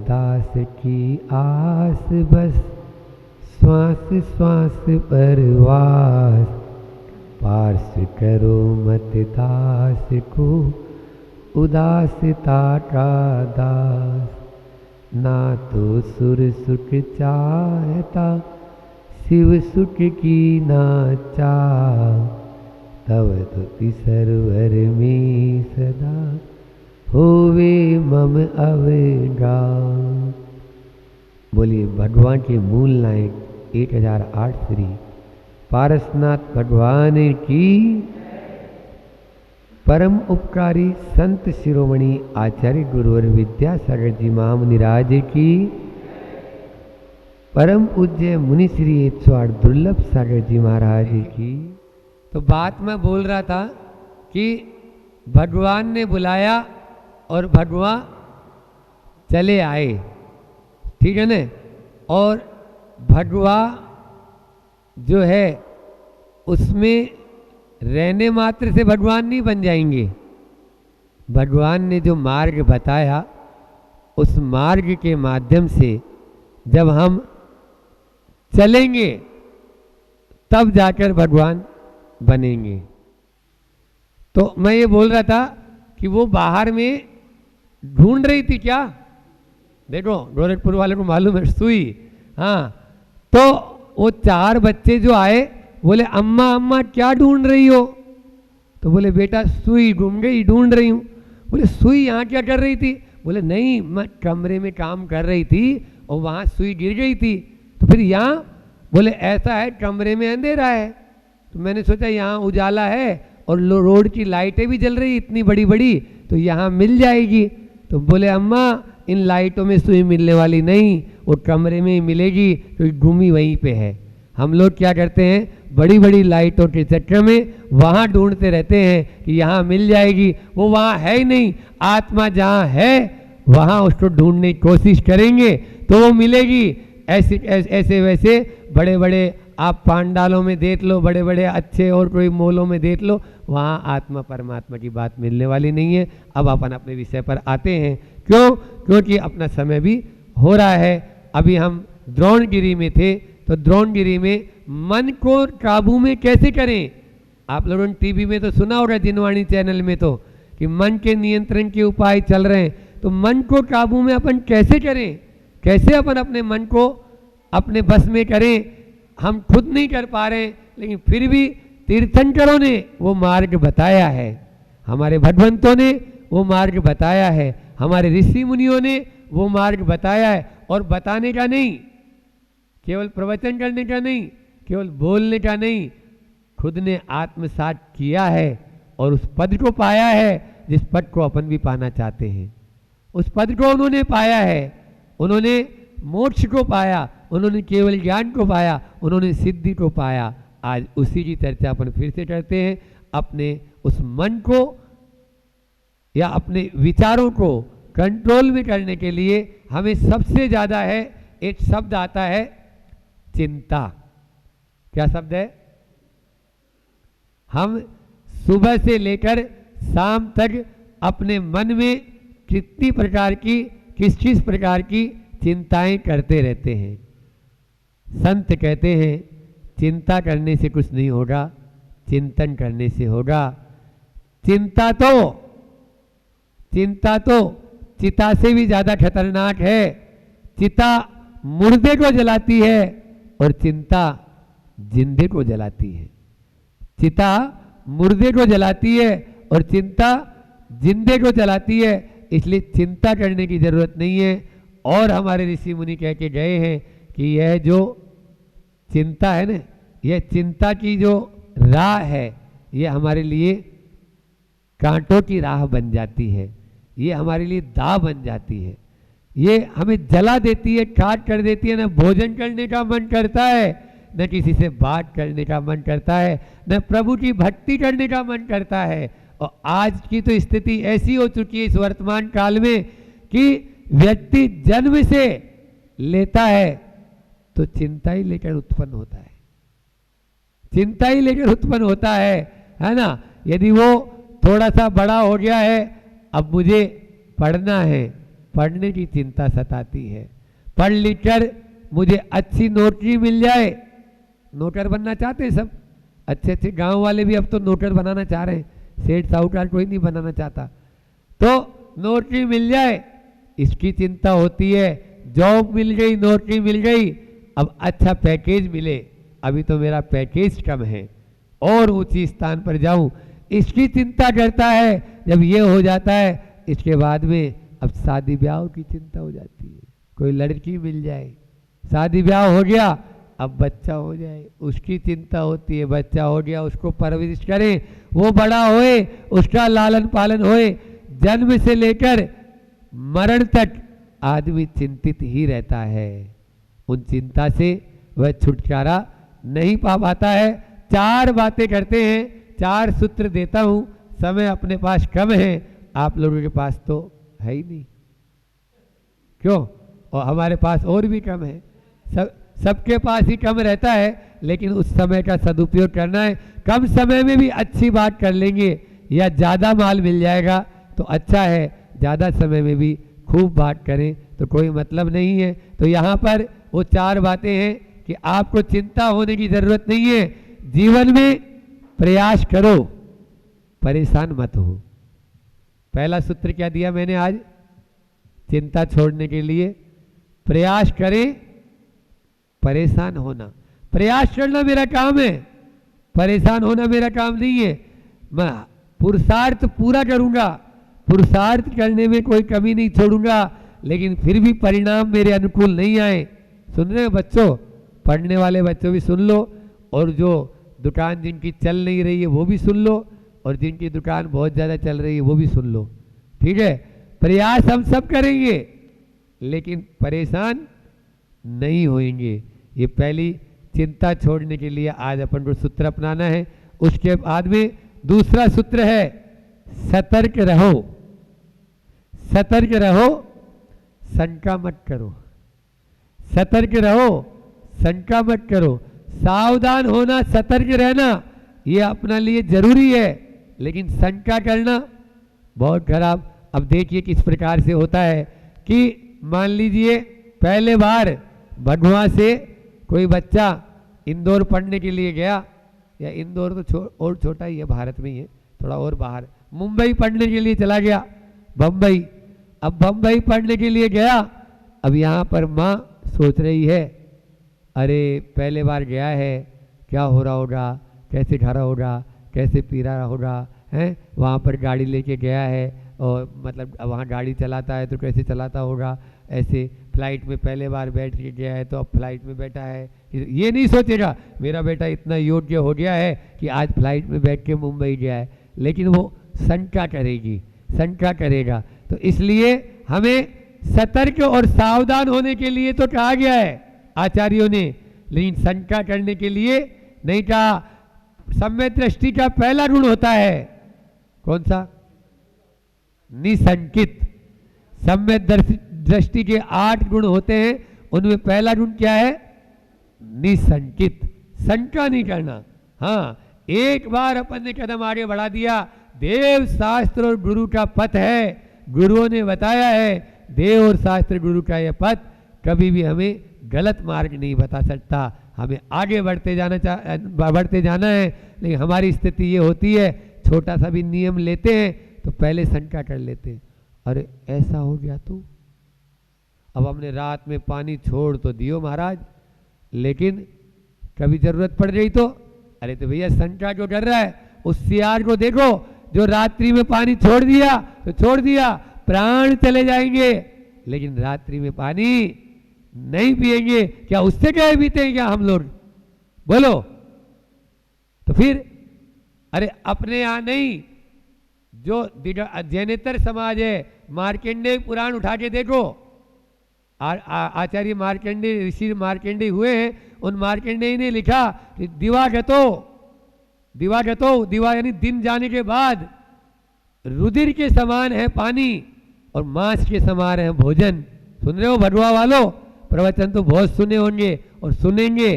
दास की आस बस श्वास श्वास पर वास, पार्श करो मत दास को उदासता का दास। ना तो सुर सुख चाहता शिव सुख की ना चाह, तव तुति सरवर में सदा होवे मम अवगाह। बोलिए भगवान के मूल नायक 1008 श्री पारसनाथ भगवान की, परम उपकारी संत शिरोमणि आचार्य गुरुवर विद्यासागर जी महामुनिराज की, परम पूज्य मुनि श्री 108 दुर्लभ सागर जी महाराज की। तो बात मैं बोल रहा था कि भगवान ने बुलाया और भगवान चले आए, ठीक है न। और भगवान जो है उसमें रहने मात्र से भगवान नहीं बन जाएंगे। भगवान ने जो मार्ग बताया उस मार्ग के माध्यम से जब हम चलेंगे तब जाकर भगवान बनेंगे। तो मैं ये बोल रहा था कि वो बाहर में ढूंढ रही थी क्या, देखो गोरखपुर वाले को मालूम है सुई। हाँ, तो वो 4 बच्चे जो आए बोले अम्मा अम्मा क्या ढूंढ रही हो? तो बोले बेटा सुई गुम गई, ढूंढ रही हूँ। बोले सुई यहाँ क्या कर रही थी? बोले नहीं, मैं कमरे में काम कर रही थी और वहाँ सुई गिर गई थी। तो फिर यहाँ? बोले ऐसा है कमरे में अंधेरा है, तो मैंने सोचा यहाँ उजाला है और रोड की लाइटें भी जल रही इतनी बड़ी बड़ी, तो यहाँ मिल जाएगी। तो बोले अम्मा इन लाइटों में सुई मिलने वाली नहीं, वो कमरे में ही मिलेगी, तो गुमी वहीं पे है। हम लोग क्या करते हैं, बड़ी बड़ी लाइटों के चक्कर में वहाँ ढूंढते रहते हैं कि यहाँ मिल जाएगी, वो वहाँ है ही नहीं। आत्मा जहाँ है वहाँ उसको ढूंढने की कोशिश करेंगे तो वो मिलेगी। ऐसे वैसे बड़े बड़े आप पांडालों में देख लो, बड़े बड़े अच्छे और कोई मॉलों में देख लो, वहाँ आत्मा परमात्मा की बात मिलने वाली नहीं है। अब अपन अपने विषय पर आते हैं। क्यों? क्योंकि अपना समय भी हो रहा है। अभी हम द्रोणगिरी में थे, तो द्रोणगिरी में मन को काबू में कैसे करें। आप लोगों ने टीवी में तो सुना होगा, जिनवाणी चैनल में तो, कि मन के नियंत्रण के उपाय चल रहे हैं। तो मन को काबू में अपन कैसे करें, कैसे अपन अपने मन को अपने बस में करें। हम खुद नहीं कर पा रहे, लेकिन फिर भी तीर्थंकरों ने वो मार्ग बताया है, हमारे भगवंतों ने वो मार्ग बताया है, हमारे ऋषि मुनियों ने वो मार्ग बताया है। और बताने का नहीं, केवल प्रवचन करने का नहीं, केवल बोलने का नहीं, खुद ने आत्मसात किया है और उस पद को पाया है जिस पद को अपन भी पाना चाहते हैं। उस पद को उन्होंने पाया है, उन्होंने मोक्ष को पाया, उन्होंने केवल ज्ञान को पाया, उन्होंने सिद्धि को पाया। आज उसी की चर्चा अपन फिर से करते हैं। अपने उस मन को या अपने विचारों को कंट्रोल में करने के लिए हमें सबसे ज़्यादा है, एक शब्द आता है चिंता। क्या शब्द है? हम सुबह से लेकर शाम तक अपने मन में कितनी प्रकार की, किस प्रकार की चिंताएं करते रहते हैं। संत कहते हैं चिंता करने से कुछ नहीं होगा, चिंतन करने से होगा। चिंता तो चिता से भी ज्यादा खतरनाक है। चिता मुर्दे को जलाती है और चिंता जिंदे को जलाती है। चिता मुर्दे को जलाती है और चिंता जिंदे को जलाती है। इसलिए चिंता करने की जरूरत नहीं है। और हमारे ऋषि मुनि कह के गए हैं कि यह जो चिंता है ना, यह चिंता की जो राह है, ये हमारे लिए कांटों की राह बन जाती है, ये हमारे लिए दाव बन जाती है, ये हमें जला देती है, काट कर देती है। न भोजन करने का मन करता है, न किसी से बात करने का मन करता है, न प्रभु की भक्ति करने का मन करता है। और आज की तो स्थिति ऐसी हो चुकी है इस वर्तमान काल में कि व्यक्ति जन्म से लेता है तो चिंता ही लेकर उत्पन्न होता है, चिंता ही लेकर उत्पन्न होता है ना। यदि वो थोड़ा सा बड़ा हो गया है, अब मुझे पढ़ना है, पढ़ने की चिंता सताती है। पढ़ लिख कर मुझे अच्छी नौकरी मिल जाए, नौकर बनना चाहते हैं सब, अच्छे अच्छे गांव वाले भी अब तो नौकर बनाना चाह रहे हैं, सेठ साहूकार कोई नहीं बनाना चाहता। तो नौकरी मिल जाए इसकी चिंता होती है, जॉब मिल गई, नौकरी मिल गई, अब अच्छा पैकेज मिले, अभी तो मेरा पैकेज कम है और ऊंची स्थान पर जाऊं, इसकी चिंता करता है। जब ये हो जाता है इसके बाद में अब शादी ब्याह की चिंता हो जाती है, कोई लड़की मिल जाए, शादी ब्याह हो गया, अब बच्चा हो जाए, उसकी चिंता होती है, बच्चा हो गया उसको परवरिश करें, वो बड़ा होए, उसका लालन पालन होए, जन्म से लेकर मरण तक आदमी चिंतित ही रहता है। उन चिंता से वह छुटकारा नहीं पा पाता है। 4 बातें करते हैं, 4 सूत्र देता हूं, समय अपने पास कम है, आप लोगों के पास तो है ही नहीं, क्यों, और हमारे पास और भी कम है, सबके पास ही कम रहता है, लेकिन उस समय का सदुपयोग करना है। कम समय में भी अच्छी बात कर लेंगे या ज़्यादा माल मिल जाएगा तो अच्छा है, ज़्यादा समय में भी खूब बात करें तो कोई मतलब नहीं है। तो यहाँ पर वो 4 बातें हैं कि आपको चिंता होने की जरूरत नहीं है, जीवन में प्रयास करो, परेशान मत हो। पहला सूत्र क्या दिया मैंने आज, चिंता छोड़ने के लिए प्रयास करें, परेशान होना, प्रयास करना मेरा काम है, परेशान होना मेरा काम नहीं है। मैं पुरुषार्थ पूरा करूंगा, पुरुषार्थ करने में कोई कमी नहीं छोड़ूंगा, लेकिन फिर भी परिणाम मेरे अनुकूल नहीं आए। सुन रहे हो बच्चों, पढ़ने वाले बच्चों भी सुन लो, और जो दुकान जिनकी चल नहीं रही है वो भी सुन लो, और जिनकी दुकान बहुत ज़्यादा चल रही है वो भी सुन लो, ठीक है। प्रयास हम सब करेंगे लेकिन परेशान नहीं होंगे। ये पहली चिंता छोड़ने के लिए आज अपन को सूत्र अपनाना है। उसके बाद में दूसरा सूत्र है सतर्क रहो, सतर्क रहो, शंका मत करो, सतर्क रहो, शंका मत करो। सावधान होना, सतर्क रहना ये अपने लिए जरूरी है, लेकिन शंका करना बहुत खराब। अब देखिए किस प्रकार से होता है कि मान लीजिए पहले बार भगवा से कोई बच्चा इंदौर पढ़ने के लिए गया, या इंदौर तो और छोटा ही है, भारत में ही है, थोड़ा और बाहर, मुंबई पढ़ने के लिए चला गया, बम्बई। अब बम्बई पढ़ने के लिए गया, अब यहाँ पर माँ सोच रही है अरे पहले बार गया है, क्या हो रहा होगा, कैसे खा रहा होगा, कैसे पी रहा होगा, हैं, वहाँ पर गाड़ी लेके गया है, और मतलब वहाँ गाड़ी चलाता है तो कैसे चलाता होगा, ऐसे फ्लाइट में पहले बार बैठ के गया है तो अब फ्लाइट में बैठा है, ये नहीं सोचेगा मेरा बेटा इतना योग्य हो गया है कि आज फ्लाइट में बैठ के मुंबई गया है, लेकिन वो शंका करेगी, शंका करेगा। तो इसलिए हमें सतर्क और सावधान होने के लिए तो कहा गया है आचार्यों ने, लेकिन शंका करने के लिए नहीं कहा। सम्यक दृष्टि का पहला गुण होता है कौन सा, निसंकित। सम्यक दृष्टि के 8 गुण होते हैं, उनमें पहला गुण क्या है, निसंकित, शंका नहीं करना। हाँ, एक बार अपन ने कदम आगे बढ़ा दिया, देव शास्त्र और गुरु का पथ है, गुरुओं ने बताया है, देव और शास्त्र गुरु का यह पथ कभी भी हमें गलत मार्ग नहीं बता सकता, हमें आगे बढ़ते जाना है। लेकिन हमारी स्थिति ये होती है, छोटा सा भी नियम लेते हैं तो पहले शंका कर लेते हैं, अरे ऐसा हो गया तो, अब हमने रात में पानी छोड़ तो दियो महाराज, लेकिन कभी जरूरत पड़ गई तो, अरे तो भैया शंका क्यों कर रहा है। उस सियार को देखो जो रात्रि में पानी छोड़ दिया तो छोड़ दिया, प्राण चले जाएंगे, लेकिन रात्रि में पानी नहीं पिएंगे, क्या उससे क्या पीते हैं क्या हम लोग, बोलो। तो फिर अरे अपने यहाँ नहीं, जो जैनेतर समाज है, मार्कंडेय पुराण उठा के देखो, आचार्य मार्कंडेय, ऋषि मार्कंडेय हुए हैं, उन मार्कंडेय ने लिखा कि दिवागतो, दिवा यानी दिन जाने के बाद रुधिर के समान है पानी और मांस के समान है भोजन। सुन रहे हो भटुआ वालों, प्रवचन तो बहुत सुने होंगे और सुनेंगे,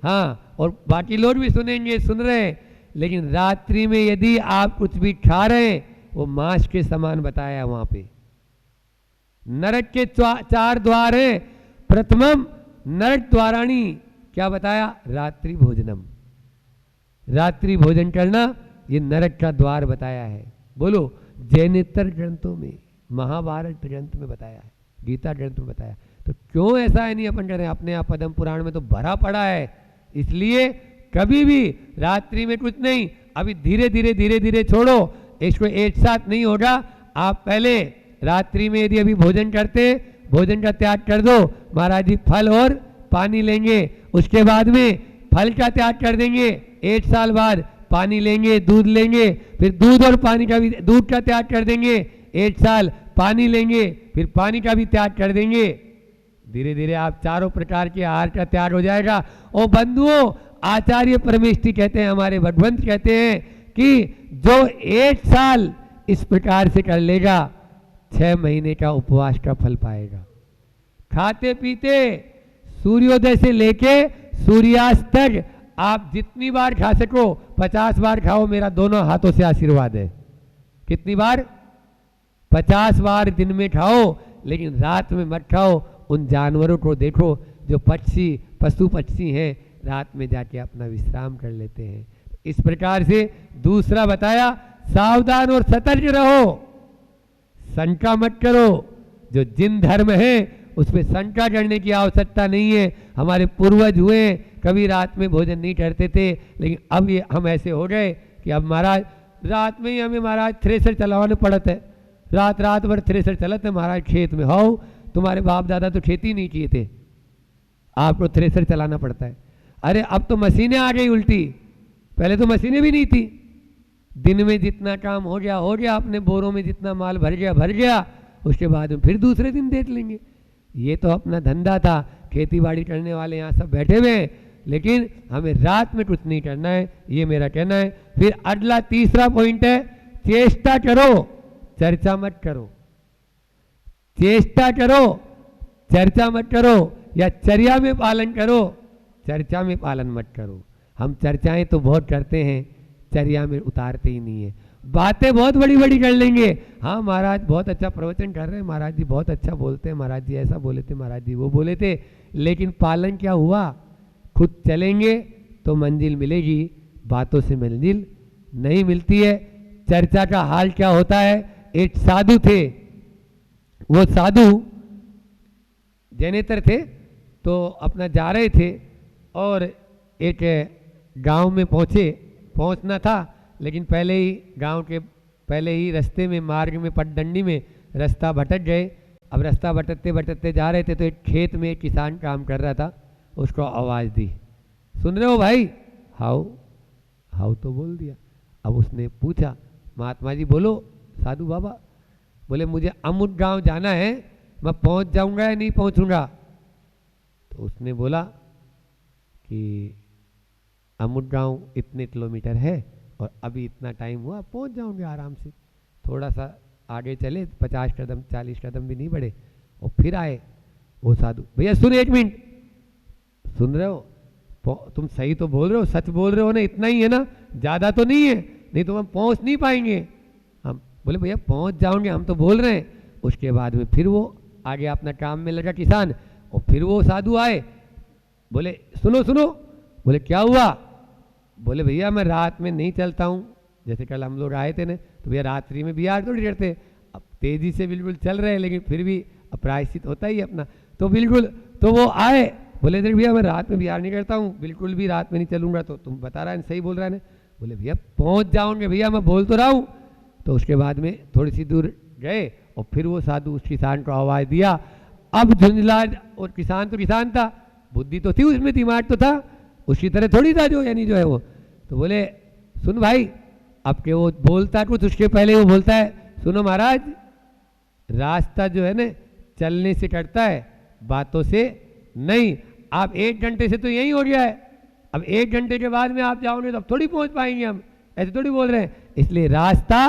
हाँ, और बाकी लोग भी सुनेंगे, सुन रहे हैं, लेकिन रात्रि में यदि आप कुछ भी खा रहे हैं वो मांस के समान बताया वहां पे, नरक के चार द्वार हैं। प्रथमम नरक द्वाराणी, क्या बताया? रात्रि भोजनम, रात्रि भोजन करना, ये नरक का द्वार बताया है। बोलो, जैनेतर ग्रंथों में, महाभारत ग्रंथ में बताया है, गीता ग्रंथ में बताया। तो क्यों ऐसा है नहीं अपन कह रहे हैं? अपने आप पद्म पुराण में तो भरा पड़ा है। इसलिए कभी भी रात्रि में कुछ नहीं, अभी धीरे धीरे धीरे धीरे छोड़ो, इसको एक साथ नहीं होगा। आप पहले रात्रि में यदि अभी भोजन करते, भोजन का त्याग कर दो, महाराज जी फल और पानी लेंगे। उसके बाद में फल का त्याग कर देंगे, 1 साल बाद पानी लेंगे, दूध लेंगे, फिर दूध और पानी का भी, दूध का त्याग कर देंगे, 1 साल पानी लेंगे, फिर पानी का भी त्याग कर देंगे। धीरे धीरे आप चारों प्रकार के आहार का त्याग हो जाएगा। और बंधुओं, आचार्य परमेष्ठी कहते हैं, हमारे भगवंत कहते हैं कि जो 1 साल इस प्रकार से कर लेगा, 6 महीने का उपवास का फल पाएगा। खाते पीते सूर्योदय से लेके सूर्यास्त तक आप जितनी बार खा सको, 50 बार खाओ, मेरा दोनों हाथों से आशीर्वाद है। कितनी बार? 50 बार दिन में खाओ, लेकिन रात में मत खाओ। उन जानवरों को देखो जो पशु पक्षी हैं, रात में जाके अपना विश्राम कर लेते हैं। इस प्रकार से दूसरा बताया, सावधान और सतर्क रहो, शंका मत करो। जो जिन धर्म है उस पर शंका करने की आवश्यकता नहीं है। हमारे पूर्वज हुए, कभी रात में भोजन नहीं करते थे, लेकिन अब ये हम ऐसे हो गए कि अब महाराज रात में ही हमें महाराज थ्रेसर चलाने पड़ते है। रात रात भर थ्रेसर चलते महाराज खेत में। हो, तुम्हारे बाप दादा तो खेती नहीं किए थे, आपको थ्रेसर चलाना पड़ता है। अरे अब तो मशीनें आ गई उल्टी, पहले तो मशीनें भी नहीं थी। दिन में जितना काम हो गया, अपने बोरों में जितना माल भर गया, उसके बाद में फिर दूसरे दिन देख लेंगे। ये तो अपना धंधा था, खेती बाड़ी करने वाले यहाँ सब बैठे हुए हैं, लेकिन हमें रात में कुछ नहीं करना है, ये मेरा कहना है। फिर अगला तीसरा पॉइंट है, चेष्टा करो, चर्चा मत करो। चेष्टा करो, चर्चा मत करो, या चर्या में पालन करो, चर्चा में पालन मत करो। हम चर्चाएं तो बहुत करते हैं, चर्या में उतारते ही नहीं है। बातें बहुत बड़ी बड़ी कर लेंगे, हाँ महाराज बहुत अच्छा प्रवचन कर रहे हैं, महाराज जी बहुत अच्छा बोलते हैं, महाराज जी ऐसा बोले थे, महाराज जी वो बोले थे, लेकिन पालन क्या हुआ? खुद चलेंगे तो मंजिल मिलेगी, बातों से मंजिल नहीं मिलती है। चर्चा का हाल क्या होता है? एक साधु थे, वो साधु जैनेतर थे, तो अपना जा रहे थे और एक गांव में पहुंचना था, लेकिन पहले ही गांव के पहले ही रास्ते में, मार्ग में, पगडंडी में रास्ता भटक गए। अब रास्ता भटकते भटकते जा रहे थे, तो एक खेत में एक किसान काम कर रहा था, उसको आवाज़ दी, सुन रहे हो भाई? हाउ हाउ तो बोल दिया। अब उसने पूछा, महात्मा जी बोलो। साधु बाबा बोले, मुझे अमुक गांव जाना है, मैं पहुंच जाऊंगा या नहीं पहुंचूंगा? तो उसने बोला कि अमुक गांव इतने किलोमीटर है और अभी इतना टाइम हुआ, पहुंच जाओगे आराम से। थोड़ा सा आगे चले, 50 कदम 40 कदम भी नहीं बढ़े, और फिर आए वो साधु। भैया सुन, 1 मिनट, सुन रहे हो? तुम सही तो बोल रहे हो, सच बोल रहे हो ना? इतना ही है ना, ज़्यादा तो नहीं है, नहीं तो हम पहुंच नहीं पाएंगे। हम बोले भैया पहुंच जाओगे, हम तो बोल रहे हैं। उसके बाद में फिर वो आगे अपना काम में लगा किसान, और फिर वो साधु आए, बोले सुनो सुनो। बोले क्या हुआ? बोले भैया मैं रात में नहीं चलता हूँ, जैसे कल हम लोग आए थे ना, तो भैया रात्रि में बिहार थोड़ी करते, अब तेजी से बिल्कुल चल रहे हैं, लेकिन फिर भी प्रायश्चित होता ही अपना, तो बिल्कुल। तो वो आए, बोले देख भैया मैं रात में बिहार नहीं करता हूँ, बिल्कुल भी रात में नहीं चलूंगा। तो तुम बता रहा है सही बोल रहा है ना? बोले भैया पहुँच जाओगे भैया, मैं बोल तो रहा हूँ। तो उसके बाद में थोड़ी सी दूर गए, और फिर वो साधु उस किसान को आवाज़ दिया। अब झुंझला, और किसान तो किसान था, बुद्धि तो थी उसमें, दिमाग तो था, उसकी तरह थोड़ी था जो यानी जो है वो। तो बोले सुन भाई, अब के वो बोलता कुछ, उसके पहले वो बोलता है, सुनो महाराज, रास्ता जो है ना चलने से कटता है, बातों से नहीं। आप 1 घंटे से तो यही हो गया है, अब 1 घंटे के बाद में आप जाओगे तो अब थोड़ी पहुंच पाएंगे हम, ऐसे थोड़ी बोल रहे हैं। इसलिए रास्ता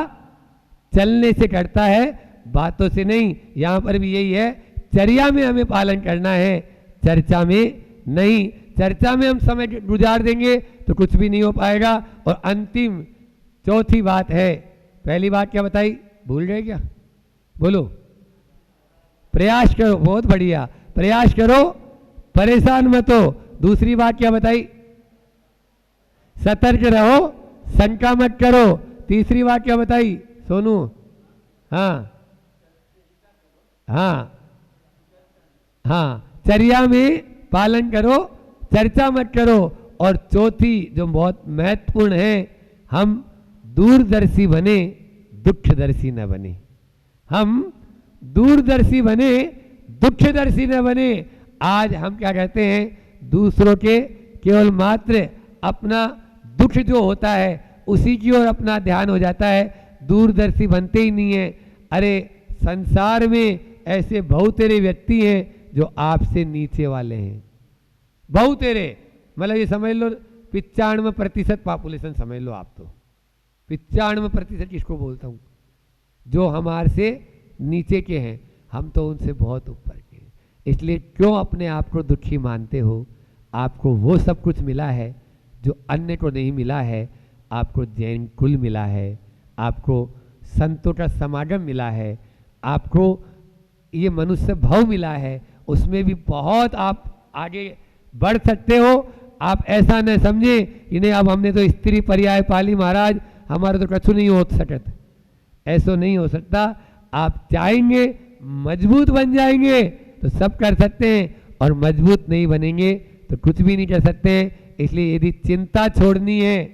चलने से कटता है, बातों से नहीं। यहाँ पर भी यही है, चर्या में हमें पालन करना है, चर्चा में नहीं। चर्चा में हम समय गुजार देंगे तो कुछ भी नहीं हो पाएगा। और अंतिम चौथी बात है, पहली बात क्या बताई, भूल गए क्या? बोलो। प्रयास करो, बहुत बढ़िया, प्रयास करो, परेशान मत हो। दूसरी बात क्या बताई? सतर्क रहो, शंका मत करो। तीसरी बात क्या बताई सोनू? हाँ हाँ हाँ, चर्या में पालन करो, चर्चा मत करो। और चौथी जो बहुत महत्वपूर्ण है, हम दूरदर्शी बने, दुखदर्शी न बने। हम दूरदर्शी बने, दुखदर्शी न बने। आज हम क्या कहते हैं, दूसरों के केवल मात्र अपना दुख जो होता है उसी की ओर अपना ध्यान हो जाता है, दूरदर्शी बनते ही नहीं है। अरे संसार में ऐसे बहुतेरे व्यक्ति हैं जो आपसे नीचे वाले हैं, बहुतेरे। मतलब ये समझ लो 95% पॉपुलेशन समझ लो आप। तो 95% किसको बोलता हूँ? जो हमारे से नीचे के हैं, हम तो उनसे बहुत ऊपर के हैं। इसलिए क्यों अपने आप को दुखी मानते हो? आपको वो सब कुछ मिला है जो अन्य को नहीं मिला है। आपको जैन कुल मिला है, आपको संतों का समागम मिला है, आपको ये मनुष्य भाव मिला है, उसमें भी बहुत आप आगे बढ़ सकते हो। आप ऐसा न समझे कि नहीं अब हमने तो स्त्री पर्याय पाली महाराज, हमारा तो कछु नहीं हो सकत। ऐसा नहीं हो सकता। आप चाहेंगे मजबूत बन जाएंगे तो सब कर सकते हैं, और मजबूत नहीं बनेंगे तो कुछ भी नहीं कर सकते हैं। इसलिए यदि चिंता छोड़नी है,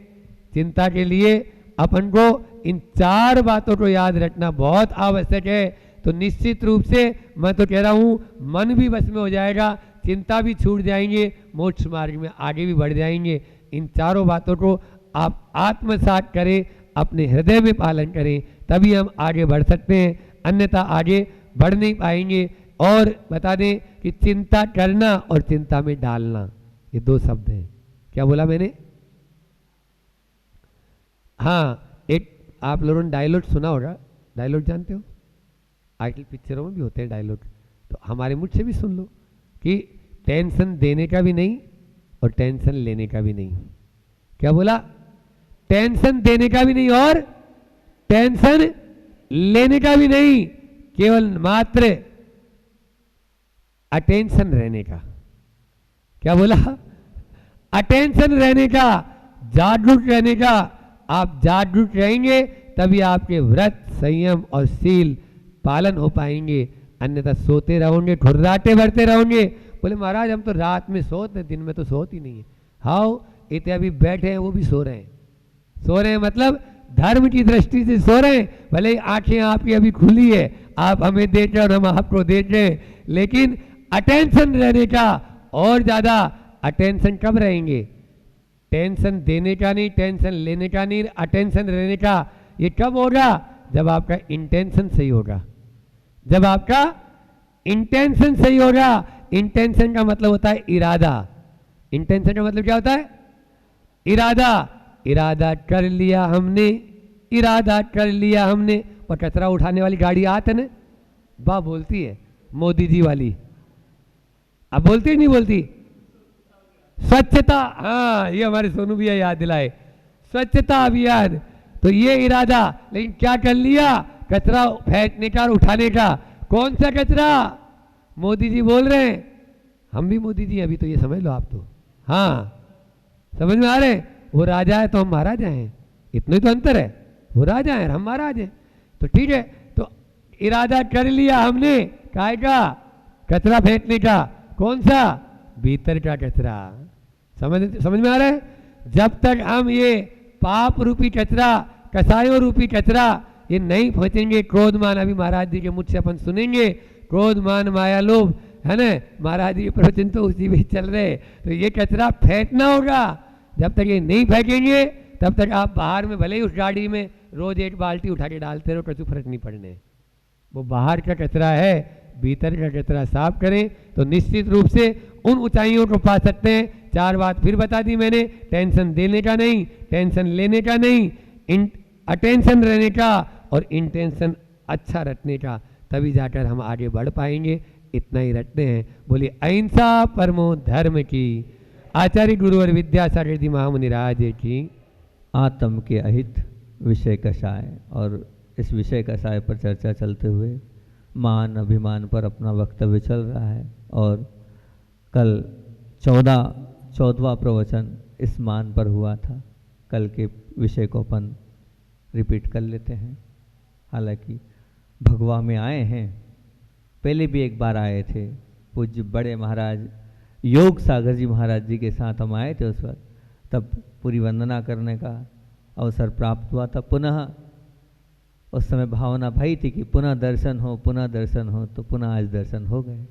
चिंता के लिए अपन को इन 4 बातों को याद रखना बहुत आवश्यक है। तो निश्चित रूप से मैं तो कह रहा हूँ मन भी बस में हो जाएगा, चिंता भी छूट जाएंगे, मोक्ष मार्ग में आगे भी बढ़ जाएंगे। इन 4 बातों को आप आत्मसात करें, अपने हृदय में पालन करें, तभी हम आगे बढ़ सकते हैं, अन्यथा आगे बढ़ नहीं पाएंगे। और बता दें कि चिंता करना और चिंता में डालना, ये 2 शब्द हैं। क्या बोला मैंने? हाँ, एक आप लोगों ने डायलॉग सुना होगा। डायलॉग जानते हो? आजकल पिक्चरों में भी होते हैं डायलॉग, तो हमारे मुझ से भी सुन लो कि टेंशन देने का भी नहीं और टेंशन लेने का भी नहीं। क्या बोला? टेंशन देने का भी नहीं और टेंशन लेने का भी नहीं, केवल मात्र अटेंशन रहने का। क्या बोला? अटेंशन रहने का, जागरूक रहने का। आप जागरूक रहेंगे तभी आपके व्रत, संयम और शील पालन हो पाएंगे, अन्यथा सोते रहोगे, घुर्राटे भरते रहोगे। बोले महाराज हम तो रात में सोते, दिन में तो सोती नहीं है। हाउ, इतने अभी बैठे हैं वो भी सो रहे हैं। सो रहे हैं मतलब धर्म की दृष्टि से सो रहे हैं। भले ही आंखें आपकी अभी खुली है, आप हमें देख रहे हैं और हम आपको देख रहे हैं, लेकिन अटेंशन रहने का। और ज्यादा अटेंशन कब रहेंगे? टेंशन देने का नहीं, टेंशन लेने का नहीं, अटेंशन रहने का। ये कब होगा? जब आपका इंटेंशन सही होगा। जब आपका इंटेंशन सही होगा। इंटेंशन का मतलब होता है इरादा। इंटेंशन का मतलब क्या होता है? इरादा। इरादा कर लिया हमने, इरादा कर लिया हमने। पर कचरा उठाने वाली गाड़ी आते ना, वाह बोलती है मोदी जी वाली। अब बोलती नहीं बोलती? स्वच्छता, हाँ ये हमारे सोनू भैया याद दिलाए, स्वच्छता अभियान। तो ये इरादा, लेकिन क्या कर लिया? कचरा फेंकने का और उठाने का। कौन सा कचरा? मोदी जी बोल रहे हैं, हम भी मोदी जी अभी तो, ये समझ लो आप तो। हाँ समझ में आ रहे? वो राजा है तो हम महाराजा हैं, इतना ही तो अंतर है। वो राजा है हम महाराज हैं। तो ठीक है, तो इरादा कर लिया हमने काय का? कचरा फेंकने का। कौन सा? भीतर का कचरा। समझ में आ रहा है? जब तक हम ये पाप रूपी कचरा, कसायों रूपी कचरा ये नहीं फेंकेंगे, क्रोध मान, अभी महाराज जी के मुझ से अपन सुनेंगे, क्रोध मान माया लोभ, है ना? महाराज जी के प्रवचन तो उसी में चल रहे। तो ये कचरा फेंकना होगा। जब तक ये नहीं फेंकेंगे तब तक आप बाहर में भले ही उस गाड़ी में रोज 1 बाल्टी उठा के डालते रहो, कुछ फर्क नहीं पड़ने। वो बाहर का कचरा है, भीतर का कचरा साफ करें तो निश्चित रूप से उन ऊंचाइयों को पा सकते हैं। 4 बात फिर बता दी मैंने, टेंशन देने का नहीं, टेंशन लेने का नहीं, अटेंशन रहने का और इंटेंशन अच्छा रखने का, तभी जाकर हम आगे बढ़ पाएंगे। इतना ही रखते हैं। बोलिए अहिंसा परमो धर्म की। आचार्य गुरुवर विद्यासागर जी महामुनि राज की। आत्म के अहित विषय कषाय, और इस विषय कषाय पर चर्चा चलते हुए मान अभिमान पर अपना वक्तव्य चल रहा है और कल 14वां प्रवचन इस मान पर हुआ था। कल के विषय को अपन रिपीट कर लेते हैं। हालांकि भगवा में आए हैं, पहले भी एक बार आए थे, पूज्य बड़े महाराज योग सागर जी महाराज जी के साथ हम आए थे उस वक्त, तब पूरी वंदना करने का अवसर प्राप्त हुआ था। पुनः उस समय भावना भाई थी कि पुनः दर्शन हो, पुनः दर्शन हो, तो पुनः आज दर्शन हो गए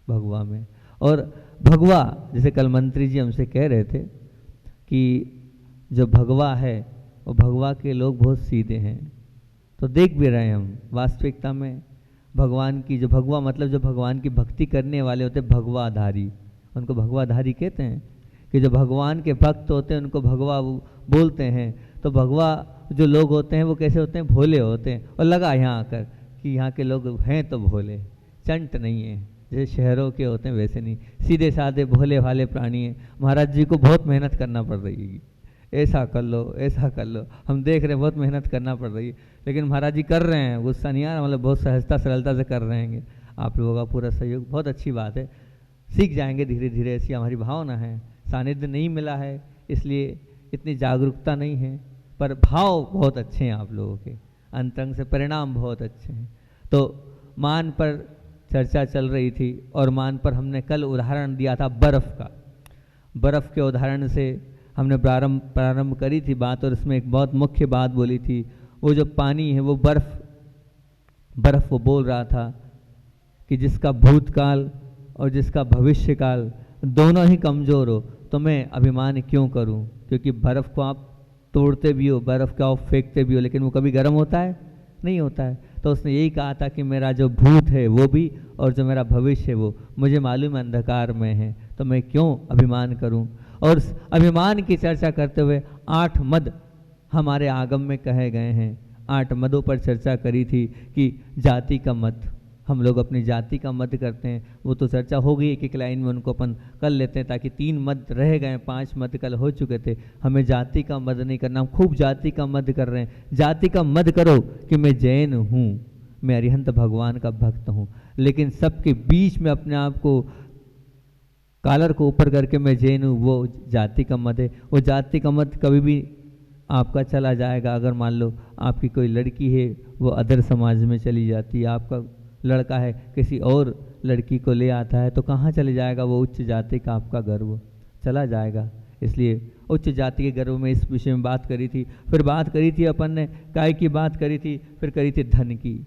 भगवा में। और भगवा, जैसे कल मंत्री जी हमसे कह रहे थे कि जो भगवा है वो भगवा के लोग बहुत सीधे हैं, तो देख भी रहे हैं हम वास्तविकता में भगवान की, जो भगवा मतलब जो भगवान की भक्ति करने वाले होते हैं भगवाधारी, उनको भगवाधारी कहते हैं, कि जो भगवान के भक्त होते हैं उनको भगवा बोलते हैं। तो भगवा जो लोग होते हैं वो कैसे होते हैं, भोले होते हैं। और लगा यहाँ आकर कि यहाँ के लोग हैं तो भोले, चंट नहीं है, जैसे शहरों के होते हैं वैसे नहीं, सीधे साधे भोले भाले प्राणी हैं। महाराज जी को बहुत मेहनत करना पड़ रही है, ऐसा कर लो ऐसा कर लो, हम देख रहे हैं बहुत मेहनत करना पड़ रही है, लेकिन महाराज जी कर रहे हैं, गुस्सा नहीं आ रहा, मतलब बहुत सहजता सरलता से कर रहे हैं। आप लोगों का पूरा सहयोग बहुत अच्छी बात है, सीख जाएंगे धीरे धीरे, ऐसी हमारी भावना है। सानिध्य नहीं मिला है इसलिए इतनी जागरूकता नहीं है, पर भाव बहुत अच्छे हैं आप लोगों के, अंतरंग से परिणाम बहुत अच्छे हैं। तो मान पर चर्चा चल रही थी और मान पर हमने कल उदाहरण दिया था बर्फ़ का। बर्फ़ के उदाहरण से हमने प्रारंभ करी थी बात, और इसमें एक बहुत मुख्य बात बोली थी, वो जो पानी है वो बर्फ़ वो बोल रहा था कि जिसका भूतकाल और जिसका भविष्यकाल दोनों ही कमज़ोर हो तो मैं अभिमान क्यों करूं, क्योंकि बर्फ़ को आप तोड़ते भी हो, बर्फ़ को आप फेंकते भी हो, लेकिन वो कभी गर्म होता है नहीं होता है। तो उसने यही कहा था कि मेरा जो भूत है वो भी और जो मेरा भविष्य है वो मुझे मालूम है अंधकार में है, तो मैं क्यों अभिमान करूं। और उस अभिमान की चर्चा करते हुए 8 मद हमारे आगम में कहे गए हैं, 8 मदों पर चर्चा करी थी कि जाति का मत, हम लोग अपनी जाति का मत करते हैं, वो तो चर्चा हो गई एक लाइन में, उनको अपन कर लेते हैं ताकि 3 मत रह गए, 5 मत कल हो चुके थे। हमें जाति का मत नहीं करना, हम खूब जाति का मत कर रहे हैं। जाति का मत करो कि मैं जैन हूँ, मैं अरिहंत भगवान का भक्त हूँ, लेकिन सबके बीच में अपने आप को कॉलर को ऊपर करके मैं जैन हूँ, वो जाति का मत है। वो जाति का मत कभी भी आपका चला जाएगा। अगर मान लो आपकी कोई लड़की है वो अदर समाज में चली जाती है, आपका लड़का है किसी और लड़की को ले आता है, तो कहाँ चले जाएगा वो उच्च जाति का आपका गर्व, चला जाएगा। इसलिए उच्च जाति के गर्व में इस विषय में बात करी थी। फिर बात करी थी अपन ने काय की बात करी थी, फिर करी थी धन की।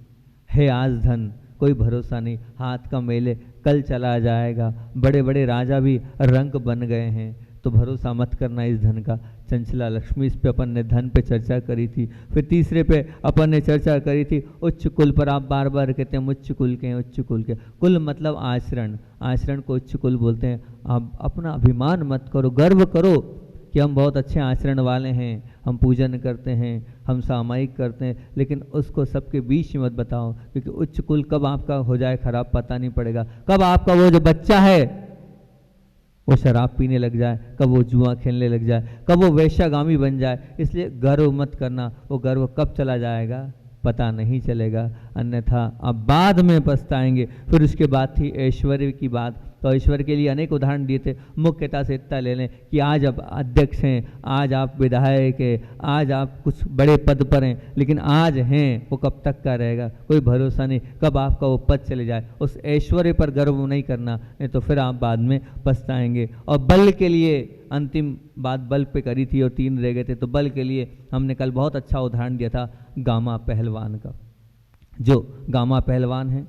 है आज धन, कोई भरोसा नहीं, हाथ का मेले कल चला जाएगा। बड़े बड़े राजा भी रंक बन गए हैं, तो भरोसा मत करना इस धन का। चंचला लक्ष्मी, इस पे अपन ने धन पे चर्चा करी थी। फिर तीसरे पे अपन ने चर्चा करी थी उच्च कुल पर। आप बार बार कहते हैं उच्च कुल के, उच्च कुल के, कुल मतलब आचरण, आचरण को उच्च कुल बोलते हैं। आप अपना अभिमान मत करो, गर्व करो कि हम बहुत अच्छे आचरण वाले हैं, हम पूजन करते हैं, हम सामायिक करते हैं, लेकिन उसको सबके बीच में मत बताओ, क्योंकि उच्च कुल कब आपका हो जाए खराब पता नहीं पड़ेगा। कब आपका वो जो बच्चा है वो शराब पीने लग जाए, कब वो जुआ खेलने लग जाए, कब वो वैश्यागामी बन जाए। इसलिए गर्व मत करना, वो गर्व कब चला जाएगा पता नहीं चलेगा, अन्यथा आप बाद में पछताएंगे। फिर उसके बाद थी ऐश्वर्य की बात, तो ऐश्वर्य के लिए अनेक उदाहरण दिए थे। मुख्यतः से इतना ले लें कि आज आप अध्यक्ष हैं, आज आप विधायक हैं, आज आप कुछ बड़े पद पर हैं, लेकिन आज हैं वो कब तक का रहेगा, कोई भरोसा नहीं कब आपका वो पद चले जाए। उस ऐश्वर्य पर गर्व नहीं करना, नहीं तो फिर आप बाद में पछताएंगे। और बल के लिए अंतिम बात बल पे करी थी और 3 रह गए थे, तो बल के लिए हमने कल बहुत अच्छा उदाहरण दिया था गामा पहलवान का। जो गामा पहलवान है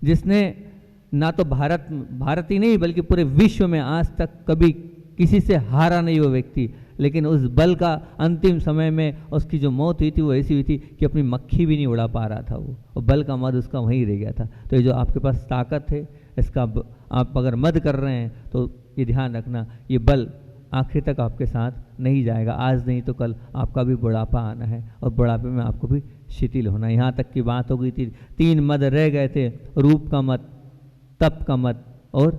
जिसने ना तो भारत ही नहीं बल्कि पूरे विश्व में आज तक कभी किसी से हारा नहीं वो व्यक्ति, लेकिन उस बल का अंतिम समय में उसकी जो मौत हुई थी वो ऐसी हुई थी कि अपनी मक्खी भी नहीं उड़ा पा रहा था वो, और बल का मद उसका वहीं रह गया था। तो ये जो आपके पास ताकत है, इसका आप अगर मद कर रहे हैं तो ये ध्यान रखना, ये बल आखिर तक आपके साथ नहीं जाएगा। आज नहीं तो कल आपका भी बुढ़ापा आना है, और बुढ़ापे में आपको भी शिथिल होना है। यहाँ तक की बात हो गई थी, 3 मद रह गए थे, रूप का मत, तप का मत और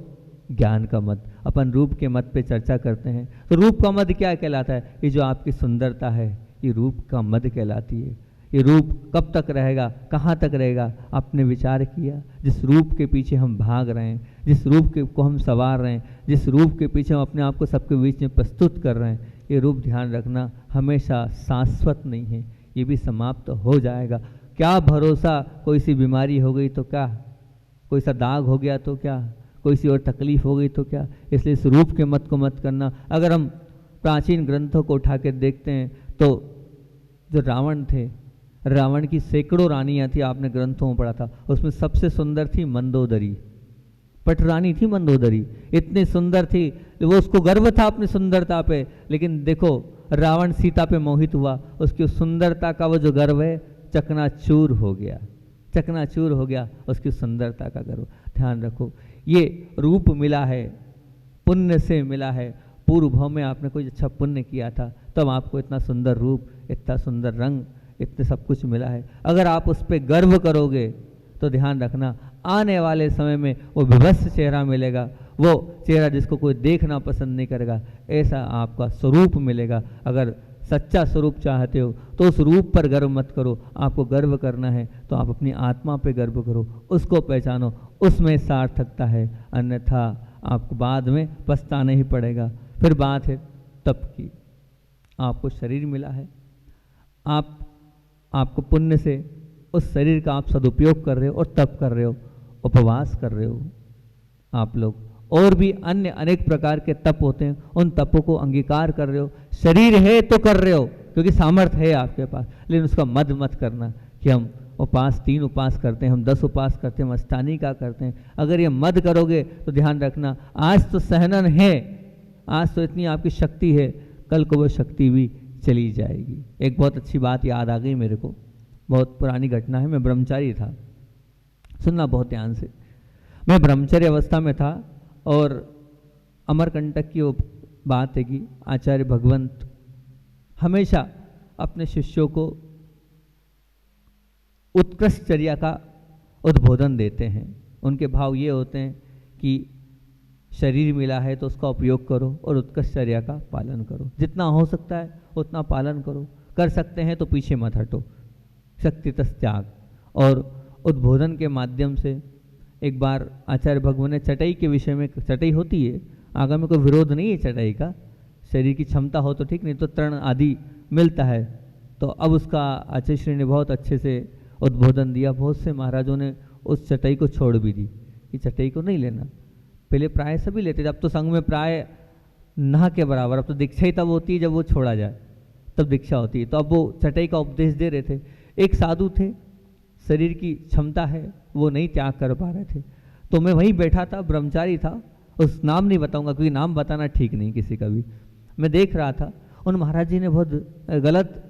ज्ञान का मत। अपन रूप के मत पे चर्चा करते हैं, तो रूप का मत क्या कहलाता है? ये जो आपकी सुंदरता है ये रूप का मद कहलाती है। ये रूप कब तक रहेगा, कहाँ तक रहेगा, आपने विचार किया? जिस रूप के पीछे हम भाग रहे हैं, जिस रूप के को हम सवार रहे हैं, जिस रूप के पीछे हम अपने आप को सबके बीच में प्रस्तुत कर रहे हैं, ये रूप ध्यान रखना हमेशा शाश्वत नहीं है, ये भी समाप्त हो जाएगा। क्या भरोसा, कोई सी बीमारी हो गई तो क्या, कोई सा दाग हो गया तो क्या, कोई सी और तकलीफ हो गई तो क्या। इसलिए इस रूप के मत को मत करना। अगर हम प्राचीन ग्रंथों को उठा के देखते हैं तो जो रावण थे, रावण की सैकड़ों रानियां थी, आपने ग्रंथों में पढ़ा था, उसमें सबसे सुंदर थी मंदोदरी, पटरानी थी मंदोदरी, इतनी सुंदर थी, वो उसको गर्व था अपनी सुंदरता पे। लेकिन देखो रावण सीता पे मोहित हुआ, उसकी सुंदरता का वो जो गर्व है चकनाचूर हो गया, चकनाचूर हो गया उसकी सुंदरता का गर्व। ध्यान रखो, ये रूप मिला है, पुण्य से मिला है। पूर्व भाव में आपने कोई अच्छा पुण्य किया था, तब आपको इतना सुंदर रूप, इतना सुंदर रंग, इतने सब कुछ मिला है। अगर आप उस पर गर्व करोगे तो ध्यान रखना आने वाले समय में वो विभत्स चेहरा मिलेगा, वो चेहरा जिसको कोई देखना पसंद नहीं करेगा, ऐसा आपका स्वरूप मिलेगा। अगर सच्चा स्वरूप चाहते हो तो उस रूप पर गर्व मत करो, आपको गर्व करना है तो आप अपनी आत्मा पे गर्व करो, उसको पहचानो, उसमें सार्थकता है, अन्यथा आपको बाद में पछताना ही पड़ेगा। फिर बात है तप की। आपको शरीर मिला है, आपको पुण्य से उस शरीर का आप सदुपयोग कर रहे हो और तप कर रहे हो, उपवास कर रहे हो आप लोग, और भी अन्य अनेक प्रकार के तप होते हैं, उन तपों को अंगीकार कर रहे हो। शरीर है तो कर रहे हो क्योंकि सामर्थ्य है आपके पास, लेकिन उसका मद मत करना कि हम उपास 3 उपास करते हैं, हम 10 उपास करते हैं, हम अष्टानी का करते हैं। अगर ये मद करोगे तो ध्यान रखना आज तो सहनन है, आज तो इतनी आपकी शक्ति है, कल को वो शक्ति भी चली जाएगी। एक बहुत अच्छी बात याद आ गई मेरे को, बहुत पुरानी घटना है। मैं ब्रह्मचारी था, सुनना बहुत ध्यान से। मैं ब्रह्मचर्य अवस्था में था और अमरकंटक की वो बात है कि आचार्य भगवंत हमेशा अपने शिष्यों को उत्कृष्टचर्या का उद्बोधन देते हैं। उनके भाव ये होते हैं कि शरीर मिला है तो उसका उपयोग करो और उत्कृष्टचर्या का पालन करो, जितना हो सकता है उतना पालन करो, कर सकते हैं तो पीछे मत हटो, शक्तितः त्याग। और उद्बोधन के माध्यम से एक बार आचार्य भगवान ने चटाई के विषय में, चटाई होती है, आगे में कोई विरोध नहीं है चटाई का, शरीर की क्षमता हो तो ठीक, नहीं तो तृण आदि मिलता है। तो अब उसका आचार्य श्री ने बहुत अच्छे से उद्बोधन दिया। बहुत से महाराजों ने उस चटाई को छोड़ भी दी कि चटाई को नहीं लेना। पहले प्राय सभी लेते थे, अब तो संघ में प्राय ना के बराबर, अब तो दीक्षा ही तब होती है जब वो छोड़ा जाए, तब दीक्षा होती है। तो अब वो चटाई का उपदेश दे रहे थे। एक साधु थे, शरीर की क्षमता है, वो नहीं त्याग कर पा रहे थे, तो मैं वहीं बैठा था, ब्रह्मचारी था, उस नाम नहीं बताऊंगा क्योंकि नाम बताना ठीक नहीं किसी का भी। मैं देख रहा था, उन महाराज जी ने बहुत गलत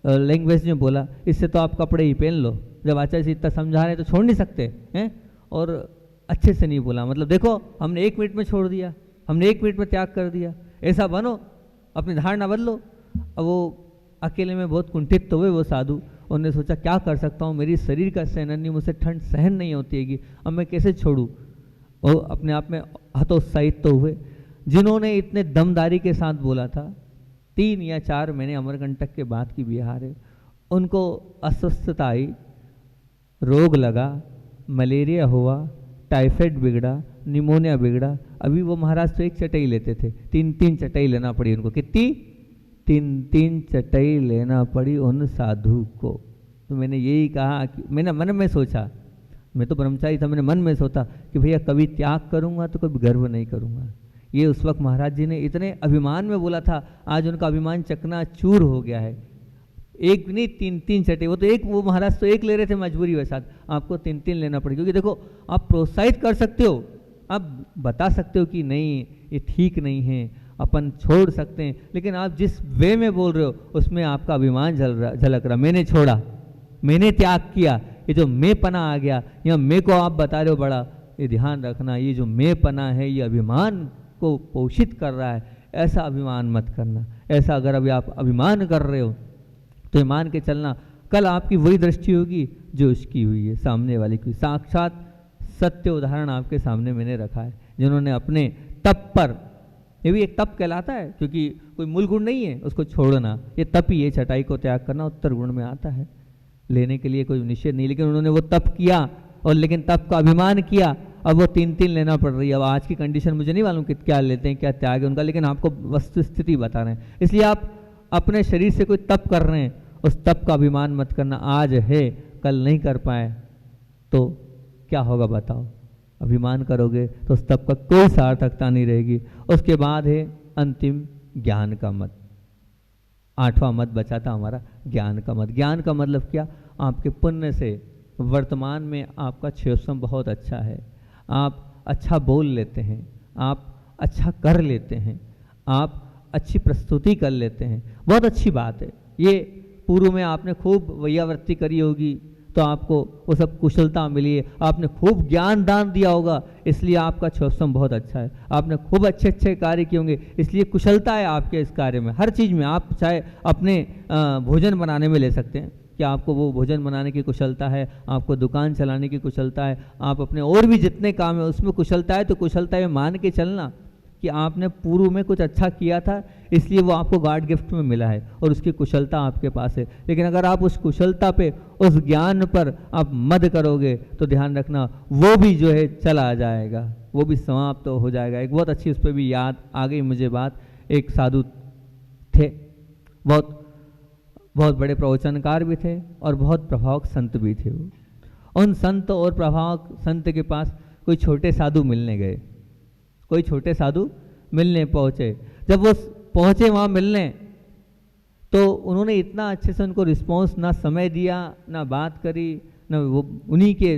लैंग्वेज में बोला, इससे तो आप कपड़े ही पहन लो, जब आचार्य जी इतना समझा रहे तो छोड़ नहीं सकते हैं। और अच्छे से नहीं बोला, मतलब देखो हमने 1 मिनट में छोड़ दिया, हमने 1 मिनट में त्याग कर दिया, ऐसा बनो, अपनी धारणा बदलो। अब वो अकेले में बहुत कुंठित तो हुए वो साधु, उन्होंने सोचा क्या कर सकता हूँ, मेरी शरीर का सहन नहीं, मुझसे ठंड सहन नहीं होती है, अब मैं कैसे छोड़ूँ। वो अपने आप में हतोत्साहित तो हुए। जिन्होंने इतने दमदारी के साथ बोला था, 3 या 4 महीने अमरकंटक के बाद की बिहार है, उनको अस्वस्थता आई, रोग लगा, मलेरिया हुआ, टाइफाइड बिगड़ा, निमोनिया बिगड़ा। अभी वो महाराज तो 1 चटाई लेते थे, 3-3 चटाई लेना पड़ी उनको। कितनी? 3-3 चटाई लेना पड़ी उन साधु को। तो मैंने यही कहा कि मैंने मन में सोचा, मैं तो ब्रह्मचारी था, मैंने मन में सोचा कि भैया कभी त्याग करूंगा तो कभी गर्व नहीं करूंगा। ये उस वक्त महाराज जी ने इतने अभिमान में बोला था, आज उनका अभिमान चकनाचूर हो गया है। 1 नहीं 3-3 चटाई, वो तो वो महाराज तो 1 ले रहे थे मजबूरी के साथ, आपको 3-3 लेना पड़ेगा। क्योंकि देखो आप प्रोत्साहित कर सकते हो, आप बता सकते हो कि नहीं ये ठीक नहीं है, अपन छोड़ सकते हैं, लेकिन आप जिस वे में बोल रहे हो उसमें आपका अभिमान झलक रहा। मैंने छोड़ा, मैंने त्याग किया, ये जो मैं पना आ गया, या मैं को आप बता रहे हो बड़ा, ये ध्यान रखना, ये जो मैं पना है ये अभिमान को पोषित कर रहा है, ऐसा अभिमान मत करना। ऐसा अगर अभी आप अभिमान कर रहे हो तो ईमान के चलना, कल आपकी वही दृष्टि होगी जो उसकी हुई है, सामने वाले की। साक्षात सत्य उदाहरण आपके सामने मैंने रखा है, जिन्होंने अपने तप पर, ये भी एक तप कहलाता है क्योंकि कोई मूल गुण नहीं है उसको छोड़ना, ये तप ही है, चटाई को त्याग करना उत्तर गुण में आता है। लेने के लिए कोई निषेध नहीं, लेकिन उन्होंने वो तप किया और लेकिन तप का अभिमान किया। अब वो 3-3 लेना पड़ रही है। अब आज की कंडीशन मुझे नहीं मालूम कि क्या लेते हैं, क्या त्याग है उनका, लेकिन आपको वस्तु स्थिति बता रहे हैं। इसलिए आप अपने शरीर से कोई तप कर रहे हैं, उस तप का अभिमान मत करना। आज है, कल नहीं कर पाए तो क्या होगा बताओ। अभिमान करोगे तो उस तप का कोई सार्थकता नहीं रहेगी। उसके बाद है अंतिम ज्ञान का मत। 8वां मत बचा था हमारा ज्ञान का मत। ज्ञान का मतलब क्या? आपके पुण्य से वर्तमान में आपका क्षेत्रम बहुत अच्छा है, आप अच्छा बोल लेते हैं, आप अच्छा कर लेते हैं, आप अच्छी प्रस्तुति कर लेते हैं, बहुत अच्छी बात है। ये पूर्व में आपने खूब वैयावृत्ति करी होगी तो आपको वो सब कुशलता मिली है, आपने खूब ज्ञान दान दिया होगा इसलिए आपका क्षेत्रम बहुत अच्छा है, आपने खूब अच्छे अच्छे कार्य किए होंगे इसलिए कुशलता है आपके इस कार्य में। हर चीज़ में आप चाहे अपने भोजन बनाने में ले सकते हैं कि आपको वो भोजन बनाने की कुशलता है, आपको दुकान चलाने की कुशलता है, आप अपने और भी जितने काम है उसमें कुशलता है, तो कुशलता में मान के चलना कि आपने पूर्व में कुछ अच्छा किया था इसलिए वो आपको गॉड गिफ्ट में मिला है और उसकी कुशलता आपके पास है। लेकिन अगर आप उस कुशलता पे, उस ज्ञान पर आप मद करोगे तो ध्यान रखना वो भी जो है चला जाएगा, वो भी समाप्त तो हो जाएगा। एक बहुत अच्छी उस पर भी याद आ गई मुझे बात। एक साधु थे, बहुत बहुत बड़े प्रवचनकार भी थे और बहुत प्रभावक संत भी थे। वो उन संत और प्रभावक संत के पास कोई छोटे साधु मिलने गए, कोई छोटे साधु मिलने पहुँचे। जब वो पहुँचे वहाँ मिलने तो उन्होंने इतना अच्छे से उनको रिस्पॉन्स, ना समय दिया, ना बात करी, ना वो उन्हीं के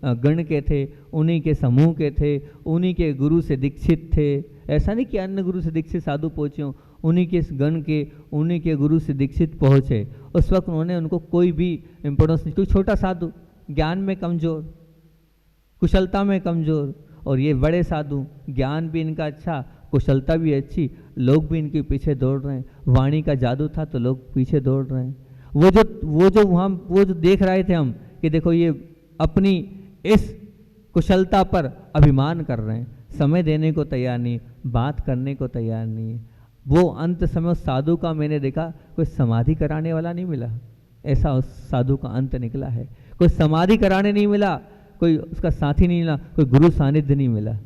गण के थे, उन्हीं के समूह के थे, उन्हीं के गुरु से दीक्षित थे। ऐसा नहीं कि अन्य गुरु से दीक्षित साधु पहुँचे हों, उन्हीं के गण के, उन्हीं के गुरु से दीक्षित पहुँचे। उस वक्त उन्होंने उनको कोई भी इम्पोर्टेंस नहीं। कोई छोटा साधु, ज्ञान में कमज़ोर, कुशलता में कमज़ोर, और ये बड़े साधु, ज्ञान भी इनका अच्छा, कुशलता भी अच्छी, लोग भी इनके पीछे दौड़ रहे हैं। वाणी का जादू था तो लोग पीछे दौड़ रहे हैं। वो जो देख रहे थे हम कि देखो ये अपनी इस कुशलता पर अभिमान कर रहे हैं, समय देने को तैयार नहीं, बात करने को तैयार नहीं। वो अंत समय उस साधु का मैंने देखा कोई समाधि कराने वाला नहीं मिला, ऐसा उस साधु का अंत निकला है। कोई समाधि कराने नहीं मिला, कोई उसका साथी नहीं मिला, कोई गुरु सानिध्य नहीं मिला।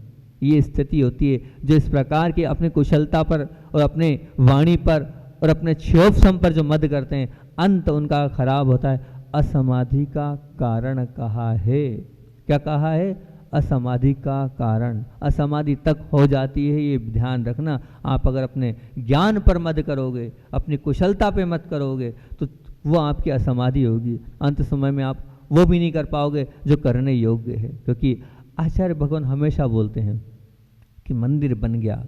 ये स्थिति होती है जो इस प्रकार की अपनी कुशलता पर और अपने वाणी पर और अपने क्षोभसम पर जो मद करते हैं, अंत उनका खराब होता है। असमाधि का कारण कहा है, क्या कहा है? असमाधि का कारण, असमाधि तक हो जाती है। ये ध्यान रखना। आप अगर अपने ज्ञान पर मद करोगे, अपनी कुशलता पे मत करोगे तो वो आपकी असमाधि होगी। अंत समय में आप वो भी नहीं कर पाओगे जो करने योग्य है। क्योंकि आचार्य भगवान हमेशा बोलते हैं कि मंदिर बन गया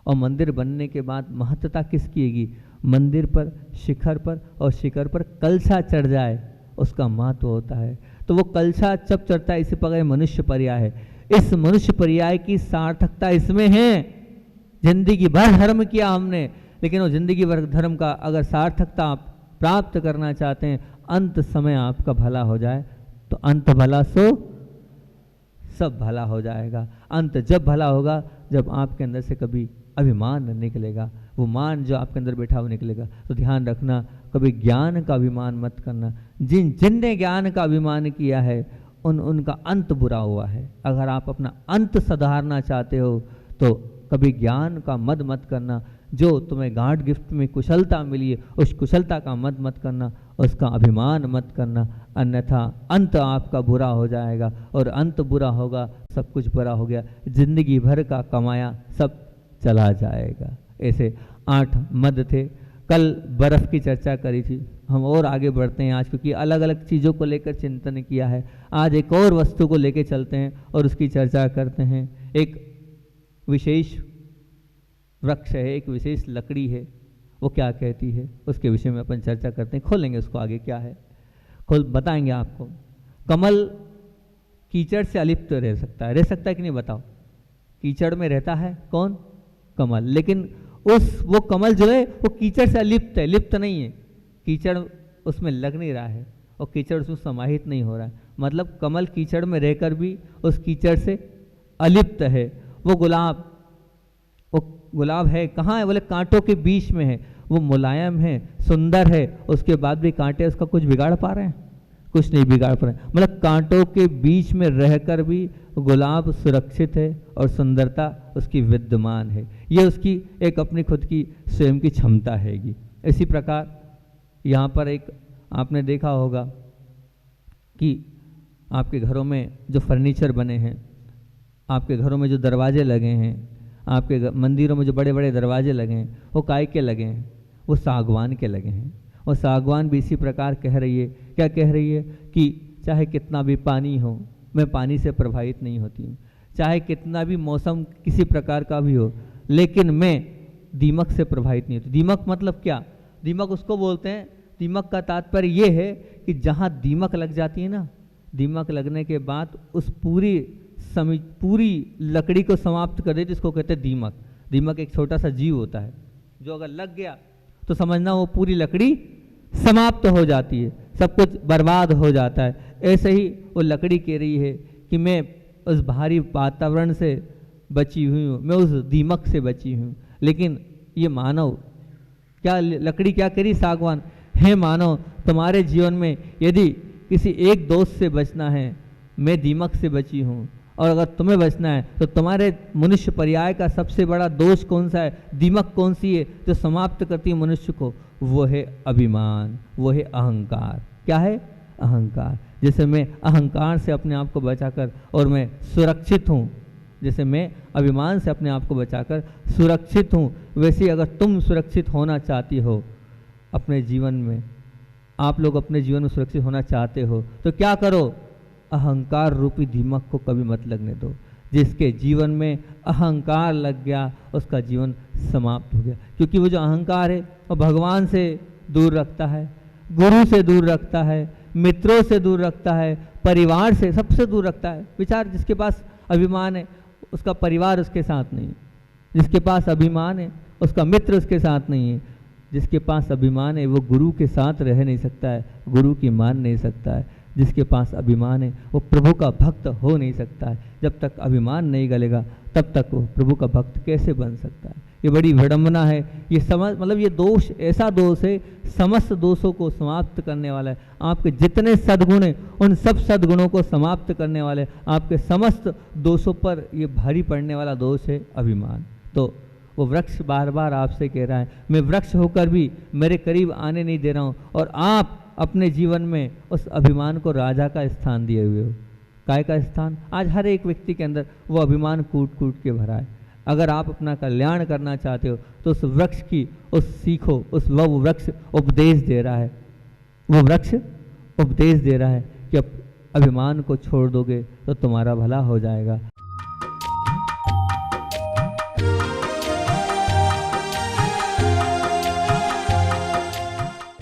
और मंदिर बनने के बाद महत्ता किसकी होगी? मंदिर पर, शिखर पर, और शिखर पर कलशा चढ़ जाए उसका महत्व होता है। तो वो कलशा जब चढ़ता है, इसी प्रकार मनुष्य पर्याय है। इस मनुष्य पर्याय की सार्थकता इसमें है। जिंदगी भर धर्म किया हमने, लेकिन वो जिंदगी भर धर्म का अगर सार्थकता आप प्राप्त करना चाहते हैं, अंत समय आपका भला हो जाए तो अंत भला सो सब भला हो जाएगा। अंत जब भला होगा जब आपके अंदर से कभी अभिमान निकलेगा, वो मान जो आपके अंदर बैठा हुआ निकलेगा। तो ध्यान रखना, कभी ज्ञान का अभिमान मत करना। जिनने ज्ञान का अभिमान किया है उनका अंत बुरा हुआ है। अगर आप अपना अंत सुधारना चाहते हो तो कभी ज्ञान का मद मत करना। जो तुम्हें गॉड गिफ्ट में कुशलता मिली है उस कुशलता का मत करना, उसका अभिमान मत करना, अन्यथा अंत आपका बुरा हो जाएगा। और अंत बुरा होगा, सब कुछ बुरा हो गया, जिंदगी भर का कमाया सब चला जाएगा। ऐसे 8 मद थे। कल बर्फ़ की चर्चा करी थी, हम और आगे बढ़ते हैं आज, क्योंकि अलग अलग चीज़ों को लेकर चिंतन किया है। आज एक और वस्तु को लेकर चलते हैं और उसकी चर्चा करते हैं। एक विशेष वृक्ष है, एक विशेष लकड़ी है, वो क्या कहती है उसके विषय में अपन चर्चा करते हैं। खोलेंगे उसको, आगे क्या है खोल बताएंगे आपको। कमल कीचड़ से अलिप्त रह सकता है कि नहीं बताओ? कीचड़ में रहता है कौन? कमल। लेकिन वो कमल जो है वो कीचड़ से अलिप्त है, लिप्त नहीं है। कीचड़ उसमें लग नहीं रहा है और कीचड़ उसमें समाहित नहीं हो रहा है। मतलब कमल कीचड़ में रहकर भी उस कीचड़ से अलिप्त है। वो गुलाब है कहाँ है? बोले कांटों के बीच में है। वो मुलायम है, सुंदर है, उसके बाद भी कांटे उसका कुछ बिगाड़ पा रहे हैं? कुछ नहीं बिगाड़ पाए। मतलब कांटों के बीच में रहकर भी गुलाब सुरक्षित है और सुंदरता उसकी विद्यमान है। ये उसकी एक अपनी खुद की स्वयं की क्षमता हैगी। इसी प्रकार यहाँ पर एक आपने देखा होगा कि आपके घरों में जो फर्नीचर बने हैं, आपके घरों में जो दरवाजे लगे हैं, आपके मंदिरों में जो बड़े बड़े दरवाजे लगे हैं, वो काय के लगे हैं? वो सागवान के लगे हैं। और सागवान भी इसी प्रकार कह रही है, क्या कह रही है कि चाहे कितना भी पानी हो, मैं पानी से प्रभावित नहीं होती हूँ, चाहे कितना भी मौसम किसी प्रकार का भी हो, लेकिन मैं दीमक से प्रभावित नहीं होती। दीमक मतलब क्या? दीमक उसको बोलते हैं, दीमक का तात्पर्य ये है कि जहाँ दीमक लग जाती है ना, दीमक लगने के बाद उस पूरी लकड़ी को समाप्त कर देती, इसको कहते हैं दीमक। दीमक एक छोटा सा जीव होता है जो अगर लग गया तो समझना वो पूरी लकड़ी समाप्त हो जाती है, सब कुछ बर्बाद हो जाता है। ऐसे ही वो लकड़ी कह रही है कि मैं उस भारी वातावरण से बची हुई हूँ, मैं उस दीमक से बची हूँ। लेकिन ये मानव क्या, लकड़ी क्या करी? सागवान है मानव, तुम्हारे जीवन में यदि किसी एक दोष से बचना है, मैं दीमक से बची हूँ, और अगर तुम्हें बचना है तो तुम्हारे मनुष्य पर्याय का सबसे बड़ा दोष कौन सा है? दीमक कौन सी है जो समाप्त करती है मनुष्य को? वो है अभिमान, वो है अहंकार। क्या है? अहंकार। जैसे मैं अहंकार से अपने आप को बचाकर और मैं सुरक्षित हूँ, जैसे मैं अभिमान से अपने आप को बचाकर सुरक्षित हूँ, वैसे ही अगर तुम सुरक्षित होना चाहती हो अपने जीवन में, आप लोग अपने जीवन में सुरक्षित होना चाहते हो, तो क्या करो? अहंकार रूपी दीमक को कभी मत लगने दो। जिसके जीवन में अहंकार लग गया उसका जीवन समाप्त हो गया, क्योंकि वो जो अहंकार है वो भगवान से दूर रखता है, गुरु से दूर रखता है, मित्रों से दूर रखता है, परिवार से, सबसे दूर रखता है। विचार, जिसके पास अभिमान है उसका परिवार उसके साथ नहीं है, जिसके पास अभिमान है उसका मित्र उसके साथ नहीं है, जिसके पास अभिमान है वो गुरु के साथ रह नहीं सकता है, गुरु की मान नहीं सकता है, जिसके पास अभिमान है वो प्रभु का भक्त हो नहीं सकता है। जब तक अभिमान नहीं गलेगा तब तक वो प्रभु का भक्त कैसे बन सकता है? ये बड़ी विडंबना है। ये मतलब ये दोष ऐसा दोष है, समस्त दोषों को समाप्त करने वाला है। आपके जितने सद्गुण हैं उन सब सद्गुणों को समाप्त करने वाले, आपके समस्त दोषों पर ये भारी पड़ने वाला दोष है अभिमान। तो वो वृक्ष बार बार आपसे कह रहा है, मैं वृक्ष होकर भी मेरे करीब आने नहीं दे रहा हूँ, और आप अपने जीवन में उस अभिमान को राजा का स्थान दिए हुए हो। काय का स्थान? आज हर एक व्यक्ति के अंदर वो अभिमान कूट कूट के भरा है। अगर आप अपना कल्याण करना चाहते हो तो उस वृक्ष की उस सीखो, वो वृक्ष उपदेश दे रहा है, वो वृक्ष उपदेश दे रहा है कि अब अभिमान को छोड़ दोगे तो तुम्हारा भला हो जाएगा।